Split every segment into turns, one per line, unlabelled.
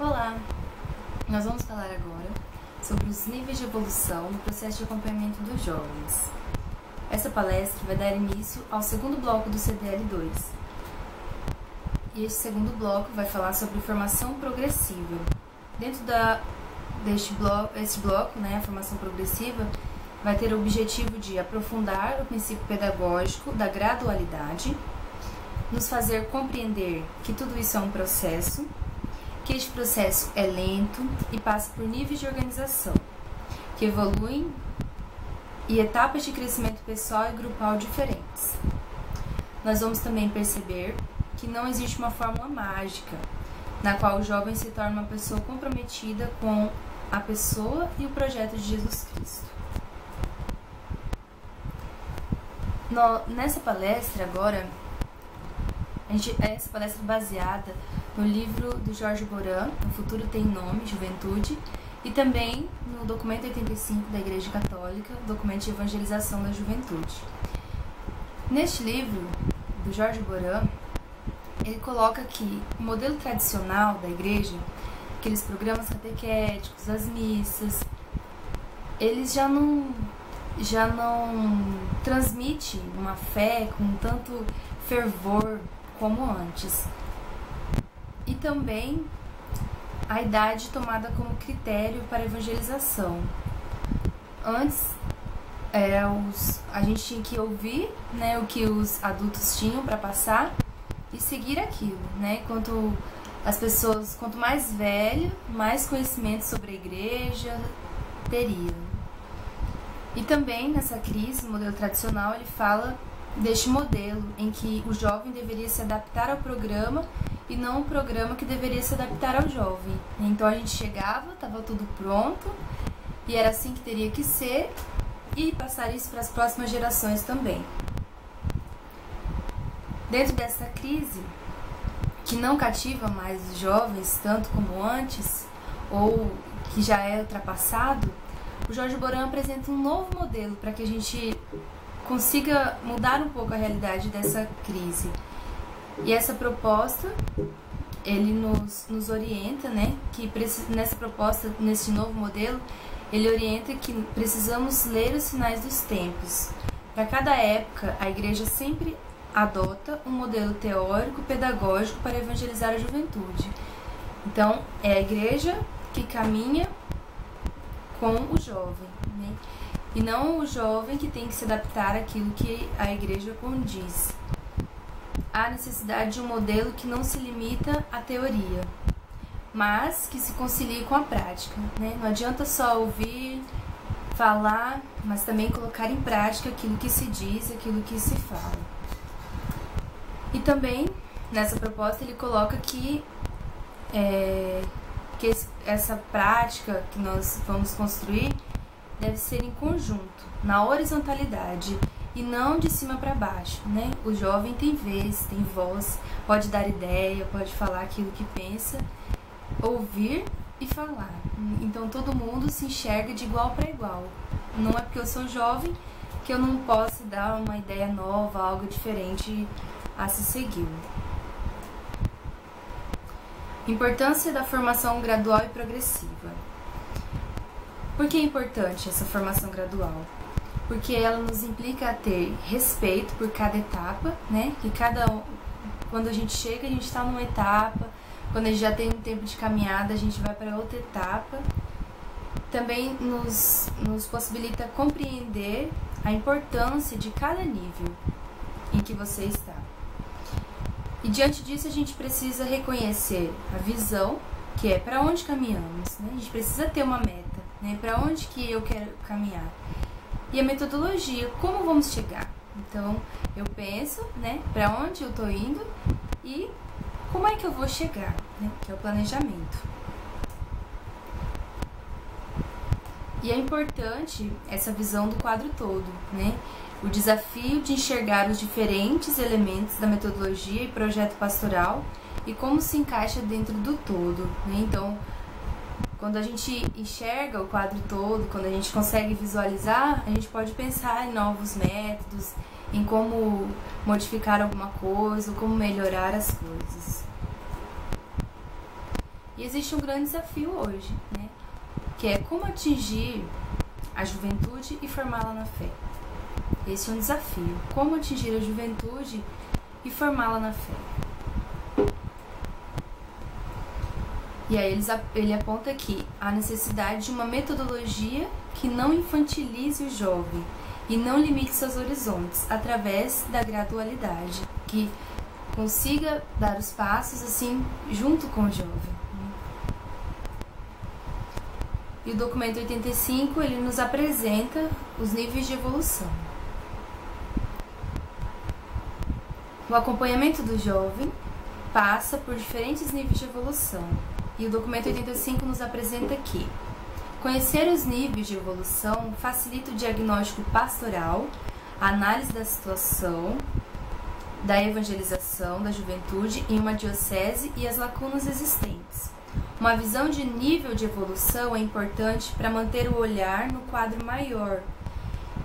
Olá! Nós vamos falar agora sobre os níveis de evolução no processo de acompanhamento dos jovens. Essa palestra vai dar início ao segundo bloco do CDL2. E este segundo bloco vai falar sobre formação progressiva. Dentro deste bloco, a formação progressiva, vai ter o objetivo de aprofundar o princípio pedagógico da gradualidade, nos fazer compreender que tudo isso é um processo, que este processo é lento e passa por níveis de organização, que evoluem e etapas de crescimento pessoal e grupal diferentes. Nós vamos também perceber que não existe uma fórmula mágica, na qual o jovem se torna uma pessoa comprometida com a pessoa e o projeto de Jesus Cristo. Nessa palestra agora, essa palestra é baseada no livro do Jorge Boran, O Futuro Tem Nome, Juventude, e também no documento 85 da Igreja Católica, documento de evangelização da juventude. Neste livro do Jorge Boran, ele coloca que o modelo tradicional da igreja, aqueles programas catequéticos, as missas, eles já não transmite uma fé com tanto fervor como antes. E também a idade tomada como critério para evangelização. Antes, a gente tinha que ouvir, o que os adultos tinham para passar e seguir aquilo, Quanto mais velho, mais conhecimento sobre a igreja teria. E também nessa crise, no modelo tradicional, ele fala deste modelo em que o jovem deveria se adaptar ao programa e não o programa que deveria se adaptar ao jovem. Então a gente chegava, estava tudo pronto e era assim que teria que ser, e passar isso para as próximas gerações também. Dentro dessa crise, que não cativa mais os jovens tanto como antes, ou que já é ultrapassado, o Jorge Boran apresenta um novo modelo para que a gente consiga mudar um pouco a realidade dessa crise. E essa proposta, ele nos orienta, que nessa proposta, nesse novo modelo, ele orienta que precisamos ler os sinais dos tempos. Para cada época, a igreja sempre adota um modelo teórico pedagógico para evangelizar a juventude. Então, é a igreja que caminha com o jovem, e não o jovem que tem que se adaptar àquilo que a igreja condiz. Há necessidade de um modelo que não se limita à teoria, mas que se concilie com a prática, Não adianta só ouvir, falar, mas também colocar em prática aquilo que se diz, aquilo que se fala. E também, nessa proposta, ele coloca que essa prática que nós vamos construir deve ser em conjunto, na horizontalidade, e não de cima para baixo, O jovem tem vez, tem voz, pode dar ideia, pode falar aquilo que pensa, ouvir e falar. Então todo mundo se enxerga de igual para igual. Não é porque eu sou jovem que eu não posso dar uma ideia nova, algo diferente a se seguir. Importância da formação gradual e progressiva. Por que é importante essa formação gradual? Porque ela nos implica a ter respeito por cada etapa, Que quando a gente chega, a gente está numa etapa, quando a gente já tem um tempo de caminhada, a gente vai para outra etapa. Também nos possibilita compreender a importância de cada nível em que você está. E diante disso, a gente precisa reconhecer a visão, que é para onde caminhamos, A gente precisa ter uma meta, Para onde que eu quero caminhar. E a metodologia, como vamos chegar? Então, eu penso, para onde eu estou indo e como é que eu vou chegar, Que é o planejamento. E é importante essa visão do quadro todo, O desafio de enxergar os diferentes elementos da metodologia e projeto pastoral e como se encaixa dentro do todo, Então, quando a gente enxerga o quadro todo, quando a gente consegue visualizar, a gente pode pensar em novos métodos, em como modificar alguma coisa, como melhorar as coisas. E existe um grande desafio hoje, né? Que é como atingir a juventude e formá-la na fé. Esse é um desafio. Como atingir a juventude e formá-la na fé. E aí ele aponta aqui a necessidade de uma metodologia que não infantilize o jovem e não limite seus horizontes através da gradualidade, que consiga dar os passos assim junto com o jovem. E o documento 85 ele nos apresenta os níveis de evolução. O acompanhamento do jovem passa por diferentes níveis de evolução. E o documento 85 nos apresenta que conhecer os níveis de evolução facilita o diagnóstico pastoral, a análise da situação, da evangelização da juventude em uma diocese e as lacunas existentes. Uma visão de nível de evolução é importante para manter o olhar no quadro maior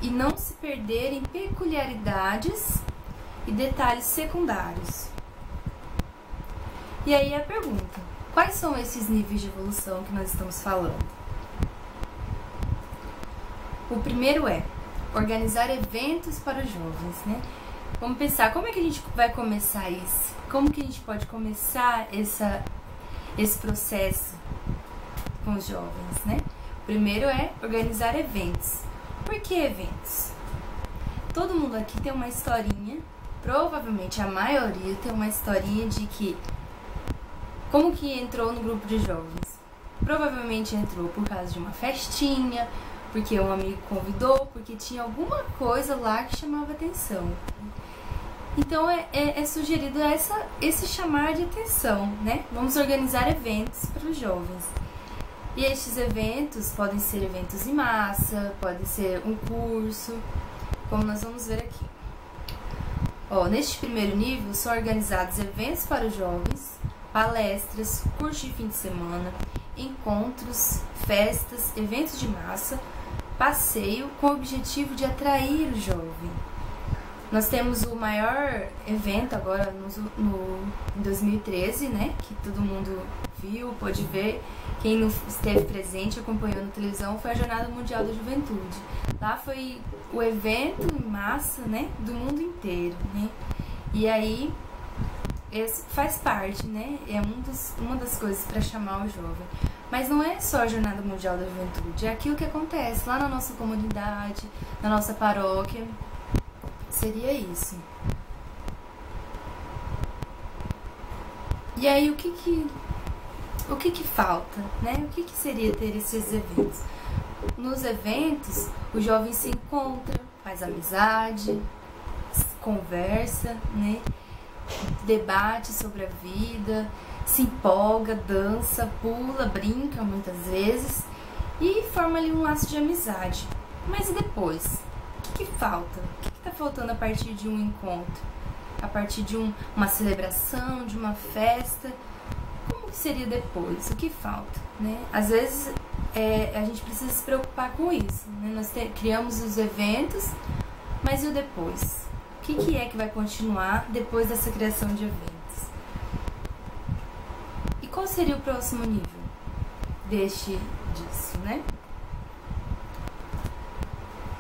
e não se perder em peculiaridades e detalhes secundários. E aí a pergunta: quais são esses níveis de evolução que nós estamos falando? O primeiro é organizar eventos para os jovens, né? Vamos pensar, como é que a gente vai começar isso? Como que a gente pode começar esse processo com os jovens, né? O primeiro é organizar eventos. Por que eventos? Todo mundo aqui tem uma historinha, provavelmente a maioria tem uma historinha de que como que entrou no grupo de jovens? Provavelmente entrou por causa de uma festinha, porque um amigo convidou, porque tinha alguma coisa lá que chamava atenção. Então é sugerido esse chamar de atenção, né? Vamos organizar eventos para os jovens. E estes eventos podem ser eventos em massa, pode ser um curso, como nós vamos ver aqui. Neste primeiro nível são organizados eventos para os jovens, palestras, cursos de fim de semana, encontros, festas, eventos de massa, passeio com o objetivo de atrair o jovem. Nós temos o maior evento agora em 2013, né? Que todo mundo viu, pôde ver. Quem não esteve presente, acompanhou na televisão, foi a Jornada Mundial da Juventude. Lá foi o evento em massa, né? Do mundo inteiro, né? E aí, esse faz parte, né? É uma das coisas para chamar o jovem. Mas não é só a Jornada Mundial da Juventude, é aquilo que acontece lá na nossa comunidade, na nossa paróquia. Seria isso. E aí, o que falta, né? O que seria ter esses eventos? Nos eventos, o jovem se encontra, faz amizade, conversa, né? Debate sobre a vida, se empolga, dança, pula, brinca muitas vezes e forma ali um laço de amizade. Mas e depois? O que falta? O que está faltando a partir de um encontro? A partir de uma celebração, de uma festa? Como que seria depois? O que falta, né? Às vezes a gente precisa se preocupar com isso, né? Nós criamos os eventos, mas e o depois? O que é que vai continuar depois dessa criação de eventos? E qual seria o próximo nível disso, né?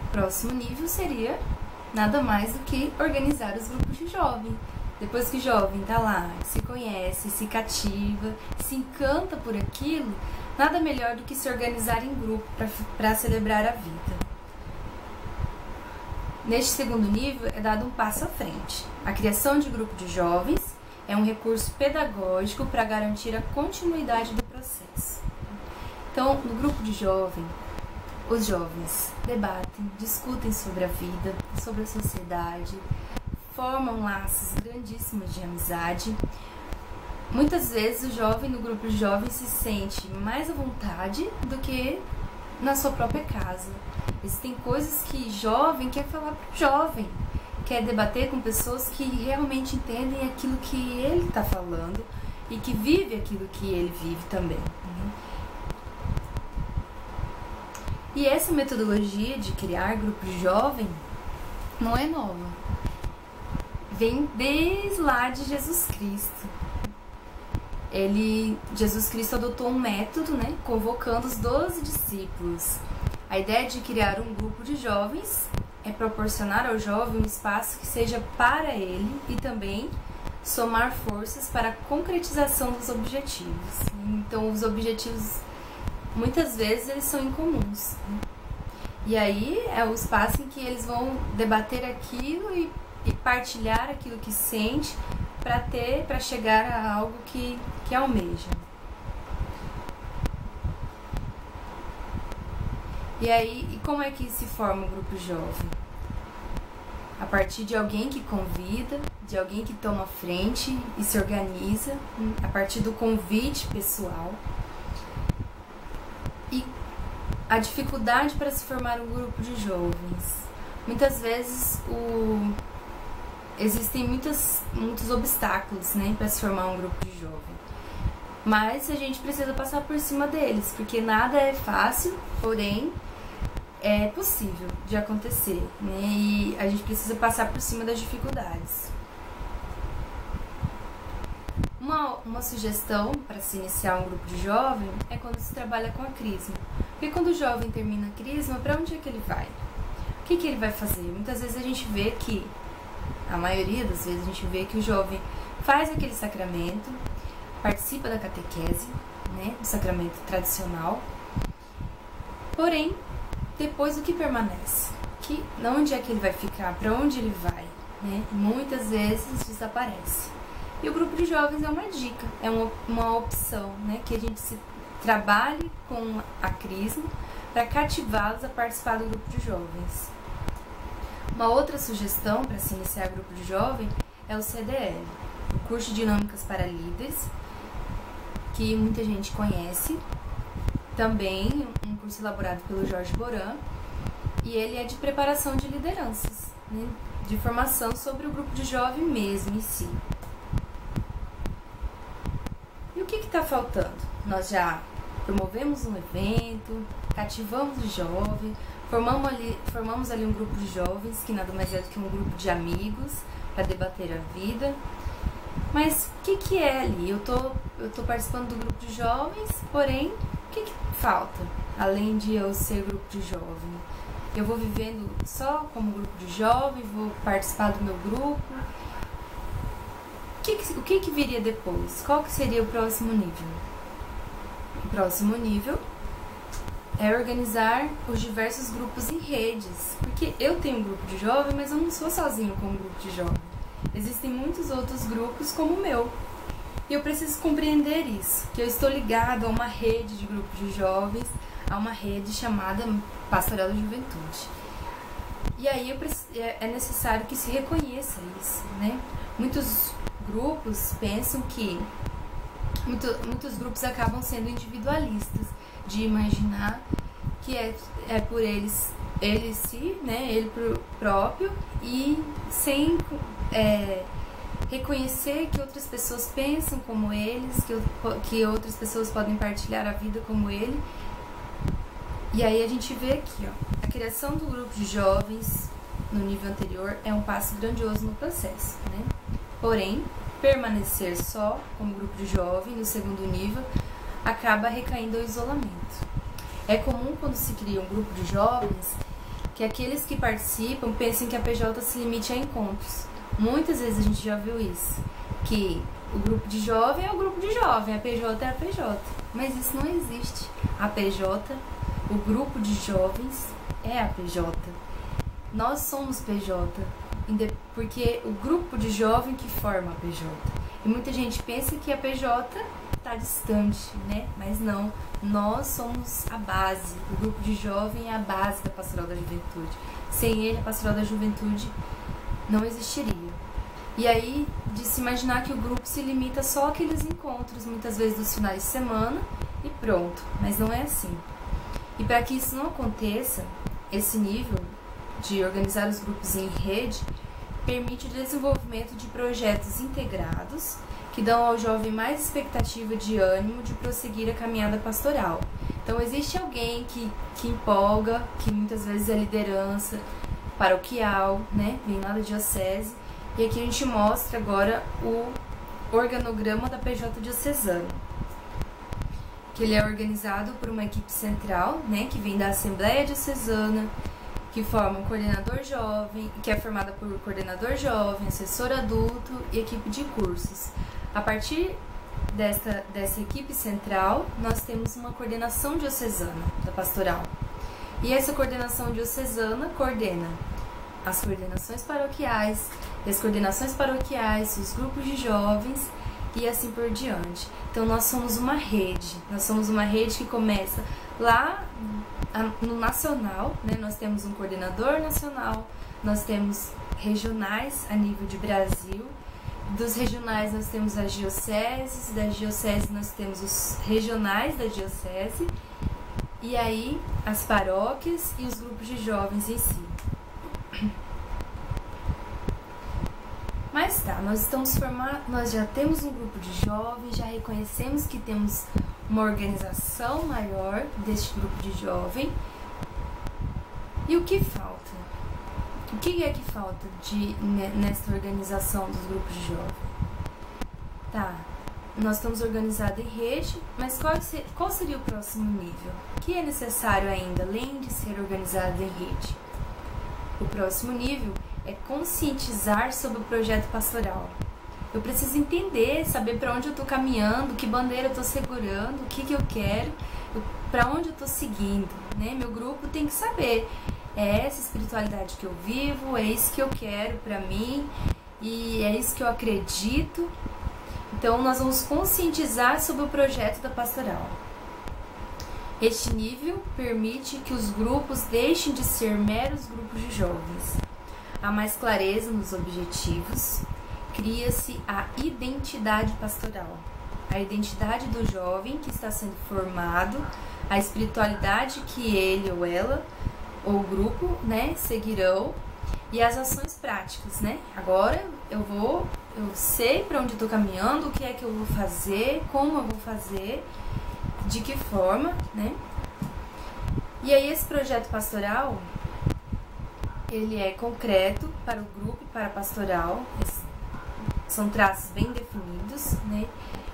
O próximo nível seria nada mais do que organizar os grupos de jovem. Depois que o jovem está lá, se conhece, se cativa, se encanta por aquilo, nada melhor do que se organizar em grupo para celebrar a vida. Neste segundo nível é dado um passo à frente. A criação de grupo de jovens é um recurso pedagógico para garantir a continuidade do processo. Então, no grupo de jovem, os jovens debatem, discutem sobre a vida, sobre a sociedade, formam laços grandíssimos de amizade. Muitas vezes o jovem no grupo de jovens se sente mais à vontade do que na sua própria casa. Existem coisas que jovem quer falar para o jovem, quer debater com pessoas que realmente entendem aquilo que ele está falando e que vive aquilo que ele vive também. E essa metodologia de criar grupo jovem não é nova. Vem desde lá de Jesus Cristo. Jesus Cristo adotou um método, né, convocando os 12 discípulos. A ideia de criar um grupo de jovens é proporcionar ao jovem um espaço que seja para ele e também somar forças para a concretização dos objetivos. Então, os objetivos, muitas vezes, eles são incomuns, né? E aí é o espaço em que eles vão debater aquilo e partilhar aquilo que sente para chegar a algo que almeja. E aí, e como é que se forma o grupo jovem? A partir de alguém que convida, de alguém que toma frente e se organiza, a partir do convite pessoal. E a dificuldade para se formar um grupo de jovens. Muitas vezes existem muitos obstáculos, né, para se formar um grupo de jovem. Mas a gente precisa passar por cima deles, porque nada é fácil, porém é possível de acontecer, né? E a gente precisa passar por cima das dificuldades. Uma sugestão para se iniciar um grupo de jovem é quando se trabalha com a crisma. Porque quando o jovem termina a crisma, para onde é que ele vai? O que ele vai fazer? Muitas vezes a gente vê que, a maioria das vezes a gente vê que o jovem faz aquele sacramento, participa da catequese, né, do sacramento tradicional, porém, depois o que permanece? Onde é que ele vai ficar? Para onde ele vai? Né? Muitas vezes desaparece. E o grupo de jovens é uma dica, é uma opção, né? Que a gente se trabalhe com a crisma para cativá-los a participar do grupo de jovens. Uma outra sugestão para se iniciar grupo de jovem é o CDL, o curso de Dinâmicas para Líderes, que muita gente conhece. Também um curso elaborado pelo Jorge Boran, e ele é de preparação de lideranças, né? De formação sobre o grupo de jovem mesmo em si. E o que está faltando? Nós já promovemos um evento, cativamos o jovem, formamos ali um grupo de jovens, que nada mais é do que um grupo de amigos para debater a vida. Mas o que é ali? Eu tô participando do grupo de jovens, porém, o que falta? Além de eu ser grupo de jovem, eu vou vivendo só como grupo de jovem, vou participar do meu grupo. O que viria depois? Qual que seria o próximo nível? O próximo nível é organizar os diversos grupos em redes. Porque eu tenho um grupo de jovem, mas eu não sou sozinho com um grupo de jovem. Existem muitos outros grupos como o meu. E eu preciso compreender isso, que eu estou ligado a uma rede de grupos de jovens, a uma rede chamada Pastoral da Juventude. E aí é necessário que se reconheça isso, né? Muitos grupos pensam que... Muitos grupos acabam sendo individualistas, de imaginar que é por ele si, né? Ele próprio, e sem... reconhecer que outras pessoas pensam como eles, que outras pessoas podem partilhar a vida como ele. E aí a gente vê aqui, ó, a criação do grupo de jovens no nível anterior é um passo grandioso no processo, né? Porém, permanecer só como grupo de jovem no segundo nível acaba recaindo ao isolamento. É comum quando se cria um grupo de jovens que aqueles que participam pensem que a PJ se limite a encontros. Muitas vezes a gente já viu isso, que o grupo de jovem é o grupo de jovem, a PJ é a PJ. Mas isso não existe. A PJ, o grupo de jovens é a PJ. Nós somos PJ, porque o grupo de jovem que forma a PJ. E muita gente pensa que a PJ está distante, né? Mas não, nós somos a base. O grupo de jovem é a base da Pastoral da Juventude. Sem ele, a Pastoral da Juventude não existiria. E aí, de se imaginar que o grupo se limita só àqueles encontros, muitas vezes dos finais de semana, e pronto. Mas não é assim. E para que isso não aconteça, esse nível de organizar os grupos em rede permite o desenvolvimento de projetos integrados que dão ao jovem mais expectativa de ânimo de prosseguir a caminhada pastoral. Então, existe alguém que empolga, que muitas vezes é liderança paroquial, né? Vem lá da diocese. E aqui a gente mostra agora organograma da PJ diocesana, que ele é organizado por uma equipe central, né, que vem da Assembleia Diocesana, que forma um coordenador jovem, que é formada por coordenador jovem, assessor adulto e equipe de cursos. A partir dessa equipe central, nós temos uma coordenação diocesana da pastoral. E essa coordenação diocesana coordena as coordenações paroquiais, as coordenações paroquiais, os grupos de jovens e assim por diante. Então nós somos uma rede que começa lá no nacional, né? Nós temos um coordenador nacional, nós temos regionais a nível de Brasil, dos regionais nós temos as dioceses, das dioceses nós temos os regionais da diocese, e aí as paróquias e os grupos de jovens em si. Mas tá, nós estamos formados, nós já temos um grupo de jovens, já reconhecemos que temos uma organização maior deste grupo de jovem. E o que falta? O que é que falta nesta organização dos grupos de jovem? Tá, nós estamos organizados em rede, mas qual seria o próximo nível? O que é necessário ainda, além de ser organizado em rede? O próximo nível é conscientizar sobre o projeto pastoral. Eu preciso entender, saber para onde eu estou caminhando, que bandeira eu estou segurando, o que eu quero, para onde eu estou seguindo, né? Meu grupo tem que saber, é essa espiritualidade que eu vivo, é isso que eu quero para mim e é isso que eu acredito. Então nós vamos conscientizar sobre o projeto da pastoral. Este nível permite que os grupos deixem de ser meros grupos de jovens. Há mais clareza nos objetivos, cria-se a identidade pastoral, a identidade do jovem que está sendo formado, a espiritualidade que ele ou ela, ou o grupo, né, seguirão, e as ações práticas, né? Agora eu sei para onde eu estou caminhando, o que é que eu vou fazer, como eu vou fazer, de que forma, né? E aí esse projeto pastoral, ele é concreto para o grupo e para a pastoral, são traços bem definidos, né?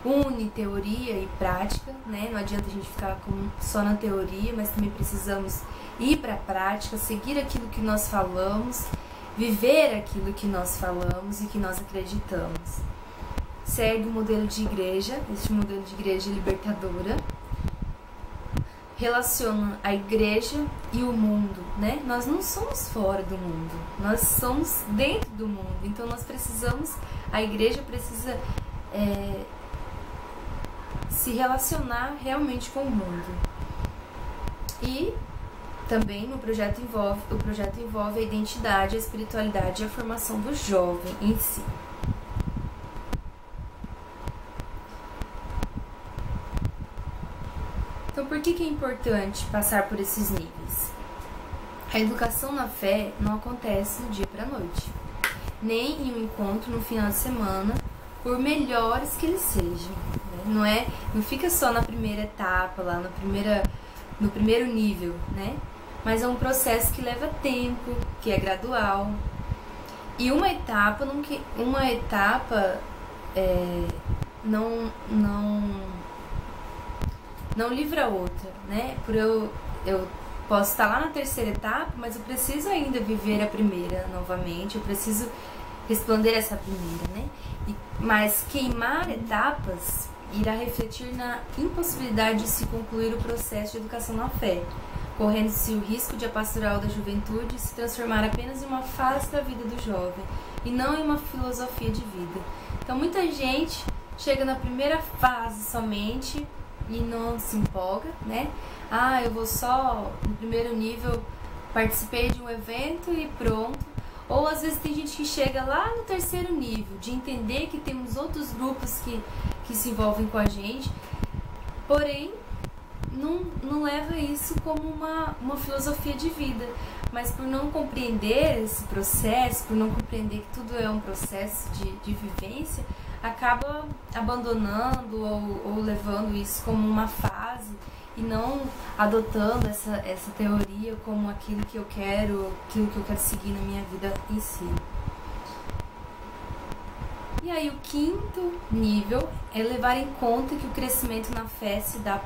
Une teoria e prática, né? Não adianta a gente ficar só na teoria, mas também precisamos ir para a prática, seguir aquilo que nós falamos, viver aquilo que nós falamos e que nós acreditamos. Segue o modelo de igreja, este modelo de igreja libertadora, relaciona a igreja e o mundo, né? Nós não somos fora do mundo, nós somos dentro do mundo, então nós precisamos, a igreja precisa se relacionar realmente com o mundo. E também o projeto envolve a identidade, a espiritualidade e a formação do jovem em si. Então, por que é importante passar por esses níveis? A educação na fé não acontece do dia para a noite, nem em um encontro no final de semana, por melhores que eles sejam. Né? Não fica só na primeira etapa, lá no primeiro nível, né? Mas é um processo que leva tempo, que é gradual. E uma etapa não livra a outra, né? Eu posso estar lá na terceira etapa, mas eu preciso ainda viver a primeira novamente, eu preciso responder essa primeira, né? Mas queimar etapas irá refletir na impossibilidade de se concluir o processo de educação na fé, correndo-se o risco de a pastoral da juventude se transformar apenas em uma fase da vida do jovem e não em uma filosofia de vida. Então muita gente chega na primeira fase somente e não se empolga, né? Ah, eu vou só no primeiro nível, participei de um evento e pronto. Ou às vezes tem gente que chega lá no terceiro nível, de entender que temos outros grupos que se envolvem com a gente, porém não leva isso como uma filosofia de vida. Mas por não compreender esse processo, por não compreender que tudo é um processo de vivência, acaba abandonando ou levando isso como uma fase e não adotando essa teoria como aquilo que eu quero seguir na minha vida em si. E aí o quinto nível é levar em conta que o crescimento na fé se dá